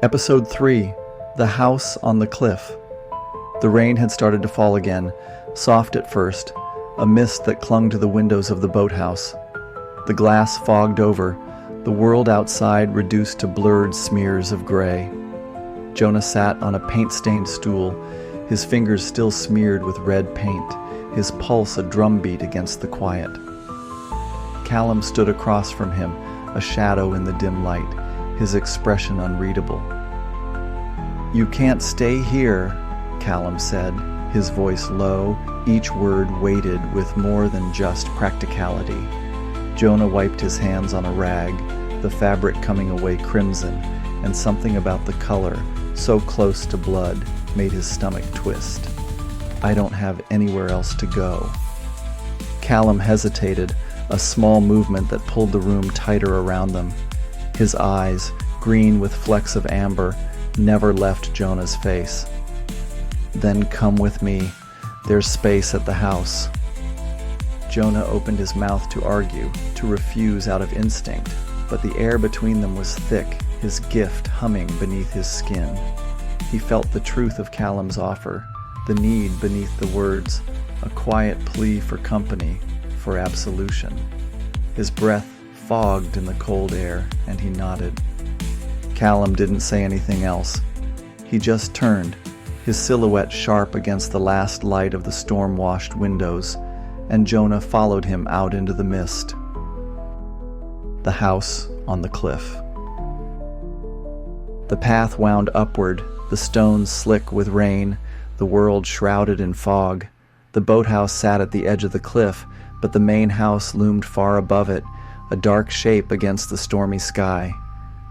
Episode 3, The House on the Cliff. The rain had started to fall again, soft at first, a mist that clung to the windows of the boathouse. The glass fogged over, the world outside reduced to blurred smears of gray. Jonah sat on a paint-stained stool, his fingers still smeared with red paint, his pulse a drumbeat against the quiet. Callum stood across from him, a shadow in the dim light, his expression unreadable. "You can't stay here," Callum said, his voice low, each word weighted with more than just practicality. Jonah wiped his hands on a rag, the fabric coming away crimson, and something about the color, so close to blood, made his stomach twist. "I don't have anywhere else to go." Callum hesitated, a small movement that pulled the room tighter around them. His eyes, green with flecks of amber, never left Jonah's face. "Then come with me. There's space at the house." Jonah opened his mouth to argue, to refuse out of instinct, but the air between them was thick, his gift humming beneath his skin. He felt the truth of Callum's offer, the need beneath the words, a quiet plea for company, for absolution. His breath fogged in the cold air, and he nodded. Callum didn't say anything else. He just turned, his silhouette sharp against the last light of the storm-washed windows, and Jonah followed him out into the mist. The house on the cliff. The path wound upward, the stones slick with rain, the world shrouded in fog. The boathouse sat at the edge of the cliff, but the main house loomed far above it, a dark shape against the stormy sky.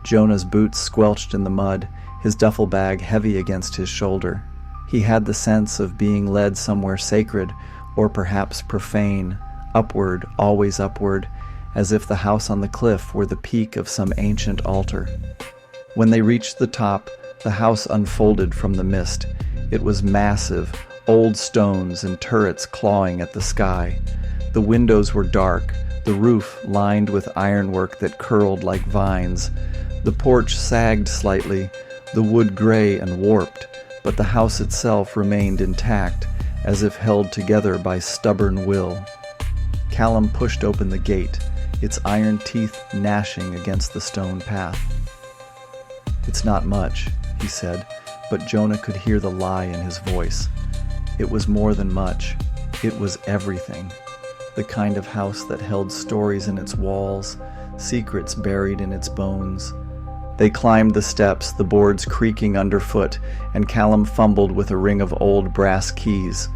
Jonah's boots squelched in the mud, his duffel bag heavy against his shoulder. He had the sense of being led somewhere sacred, or perhaps profane, upward, always upward, as if the house on the cliff were the peak of some ancient altar. When they reached the top, the house unfolded from the mist. It was massive, old stones and turrets clawing at the sky. The windows were dark, the roof lined with ironwork that curled like vines. The porch sagged slightly, the wood gray and warped, but the house itself remained intact, as if held together by stubborn will. Callum pushed open the gate, its iron teeth gnashing against the stone path. "It's not much," he said, but Jonah could hear the lie in his voice. It was more than much. It was everything. The kind of house that held stories in its walls, secrets buried in its bones. They climbed the steps, the boards creaking underfoot, and Callum fumbled with a ring of old brass keys.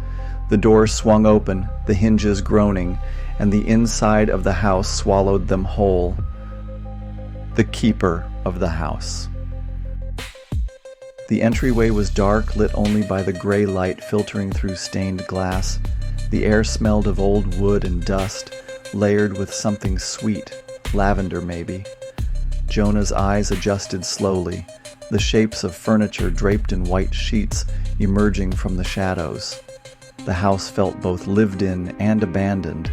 The door swung open, the hinges groaning, and the inside of the house swallowed them whole. The keeper of the house. The entryway was dark, lit only by the gray light filtering through stained glass. The air smelled of old wood and dust, layered with something sweet, lavender maybe. Jonah's eyes adjusted slowly, the shapes of furniture draped in white sheets emerging from the shadows. The house felt both lived in and abandoned,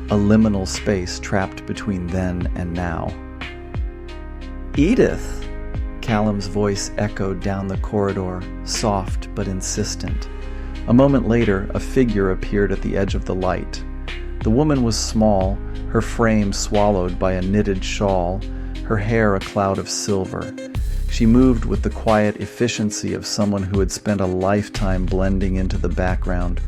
a liminal space trapped between then and now. "Edith!" Callum's voice echoed down the corridor, soft but insistent. A moment later, a figure appeared at the edge of the light. The woman was small, her frame swallowed by a knitted shawl, her hair a cloud of silver. She moved with the quiet efficiency of someone who had spent a lifetime blending into the background.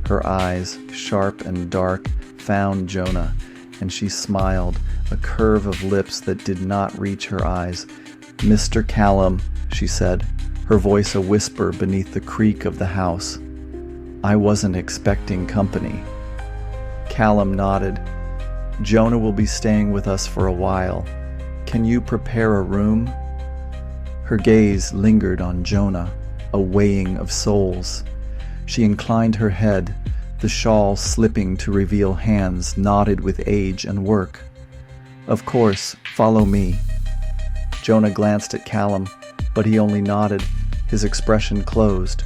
Her eyes, sharp and dark, found Jonah, and she smiled, a curve of lips that did not reach her eyes. "Mr. Callum," she said, her voice a whisper beneath the creak of the house. "I wasn't expecting company." Callum nodded. "Jonah will be staying with us for a while. Can you prepare a room?" Her gaze lingered on Jonah, a weighing of souls. She inclined her head, the shawl slipping to reveal hands knotted with age and work. "Of course, follow me." Jonah glanced at Callum, but he only nodded, his expression closed.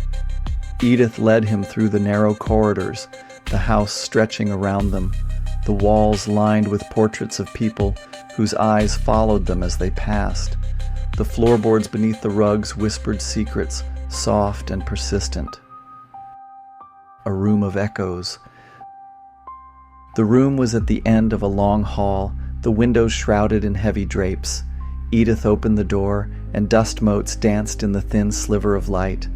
Edith led him through the narrow corridors, the house stretching around them, the walls lined with portraits of people whose eyes followed them as they passed. The floorboards beneath the rugs whispered secrets, soft and persistent. A room of echoes. The room was at the end of a long hall, the windows shrouded in heavy drapes. Edith opened the door, and dust motes danced in the thin sliver of light.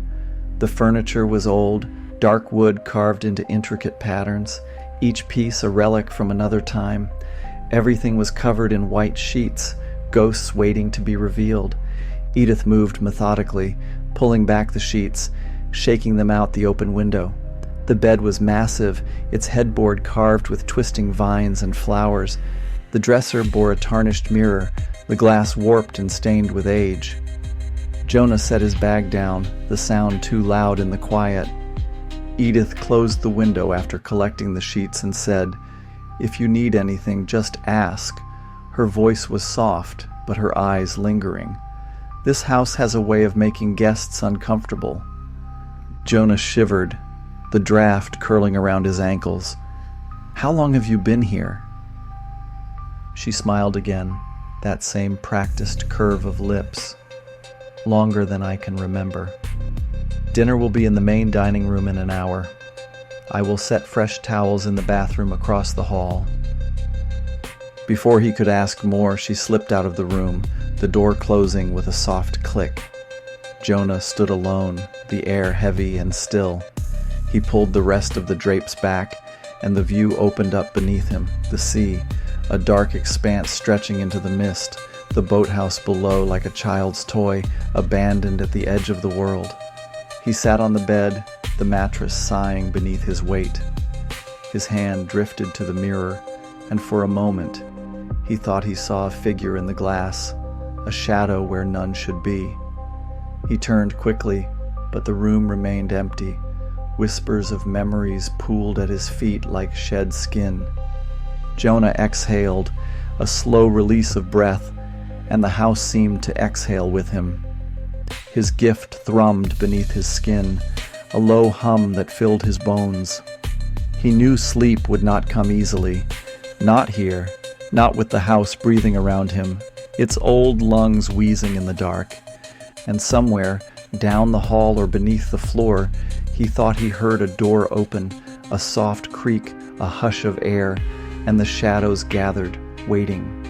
The furniture was old, dark wood carved into intricate patterns, each piece a relic from another time. Everything was covered in white sheets, ghosts waiting to be revealed. Edith moved methodically, pulling back the sheets, shaking them out the open window. The bed was massive, its headboard carved with twisting vines and flowers. The dresser bore a tarnished mirror, the glass warped and stained with age. Jonah set his bag down, the sound too loud in the quiet. Edith closed the window after collecting the sheets and said, "If you need anything, just ask." Her voice was soft, but her eyes lingering. This house has a way of making guests uncomfortable. Jonah shivered, the draft curling around his ankles. "How long have you been here?" She smiled again, that same practiced curve of lips. "Longer than I can remember. Dinner will be in the main dining room in an hour. I will set fresh towels in the bathroom across the hall." Before he could ask more, she slipped out of the room, the door closing with a soft click. Jonah stood alone, the air heavy and still. He pulled the rest of the drapes back, and the view opened up beneath him, the sea, a dark expanse stretching into the mist, the boathouse below like a child's toy, abandoned at the edge of the world. He sat on the bed, the mattress sighing beneath his weight. His hand drifted to the mirror, and for a moment, he thought he saw a figure in the glass, a shadow where none should be. He turned quickly, but the room remained empty. Whispers of memories pooled at his feet like shed skin. Jonah exhaled, a slow release of breath, and the house seemed to exhale with him. His gift thrummed beneath his skin, a low hum that filled his bones. He knew sleep would not come easily. Not here, not with the house breathing around him, its old lungs wheezing in the dark. And somewhere, down the hall or beneath the floor, he thought he heard a door open, a soft creak, a hush of air, and the shadows gathered, waiting.